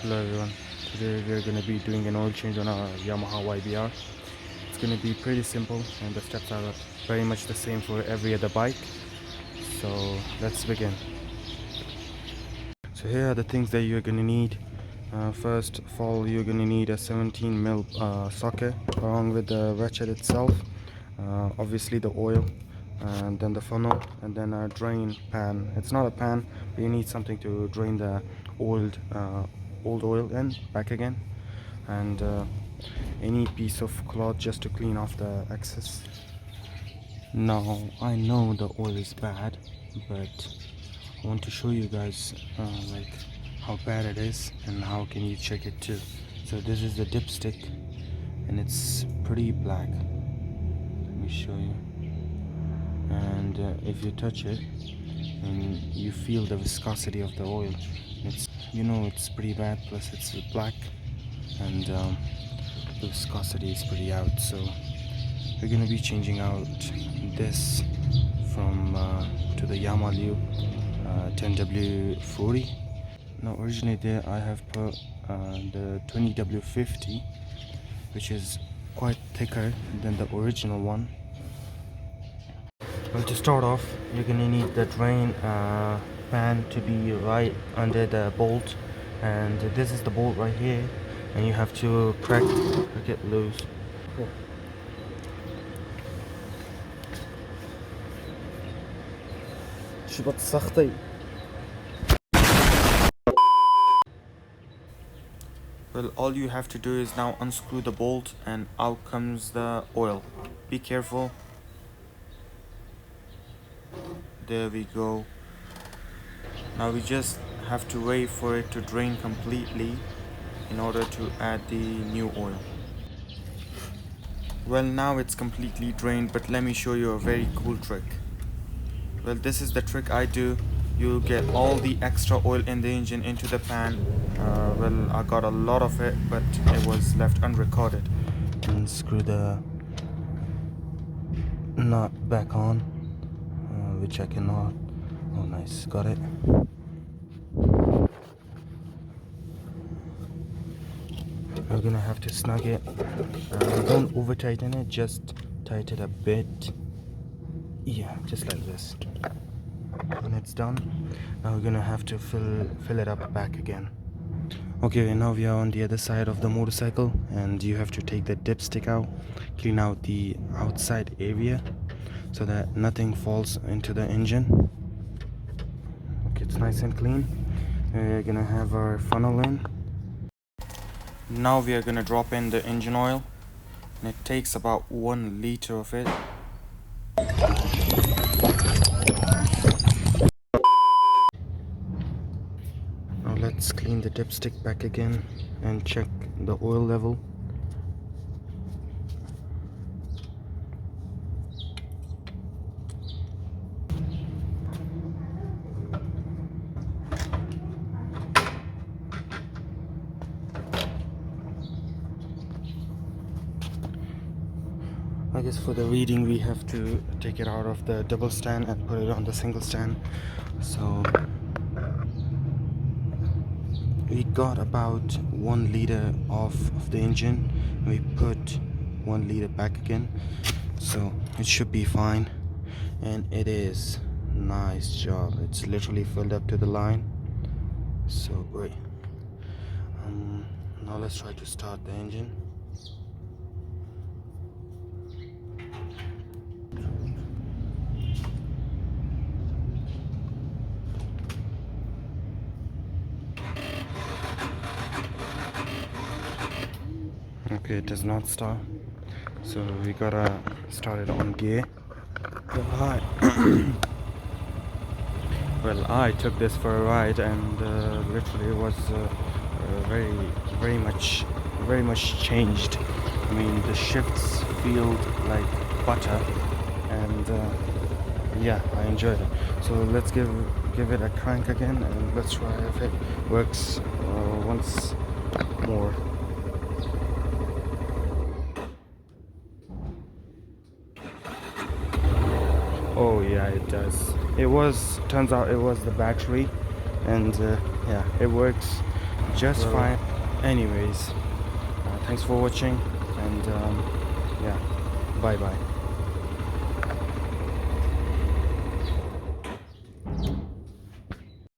Hello everyone, today we're going to be doing an oil change on our Yamaha YBR. It's going to be pretty simple and the steps are very much the same for every other bike. So let's begin. So here are the things that you're going to need. First of all, you're going to need a 17mm socket along with the ratchet itself, obviously the oil, and then the funnel, and then a drain pan. It's not a pan, but you need something to drain the old oil in back again, and any piece of cloth just to clean off the excess. Now I know the oil is bad, but I want to show you guys like how bad it is and how can you check it too. So this is the dipstick and it's pretty black. Let me show you. And if you touch it and you feel the viscosity of the oil, it's, it's pretty bad. Plus it's black and the viscosity is pretty out. So we're gonna be changing out this from to the Yamaha 10W40. Now originally there I have put the 20W50, which is quite thicker than the original one. Well, to start off, you're gonna need the drain pan to be right under the bolt, and this is the bolt right here, and you have to crack it loose. Well, all you have to do is now unscrew the bolt and out comes the oil. Be careful. There we go. Now we just have to wait for it to drain completely in order to add the new oil. Well, now it's completely drained, but let me show you a very cool trick. Well, this is the trick I do. You get all the extra oil in the engine into the pan. Well, I got a lot of it, but it was left unrecorded. And screw the nut back on, which I cannot. Oh nice, got it. We're gonna have to snug it. Don't over tighten it, just tighten it a bit. Yeah, just like this. When it's done, now we're gonna have to fill it up back again. Okay, now we are on the other side of the motorcycle, and you have to take the dipstick out, clean out the outside area so that nothing falls into the engine. Okay, it's nice and clean. We're gonna have our funnel in. Now we are gonna drop in the engine oil, and it takes about 1 liter of it. Now let's clean the dipstick back again and check the oil level. I guess for the reading we have to take it out of the double stand and put it on the single stand. So we got about 1 liter off of the engine. We put 1 liter back again, so it should be fine, and it is. Nice job, it's literally filled up to the line, so great. Now let's try to start the engine. Okay, it does not start, so we gotta start it on gear. Well, I took this for a ride, and literally it was very much changed. I mean, the shifts feel like butter, and yeah, I enjoyed it. So let's give it a crank again, and let's try if it works once more. Oh yeah, it does. Turns out it was the battery, and yeah, it works. just fine. Anyways, thanks for watching, and yeah, bye bye.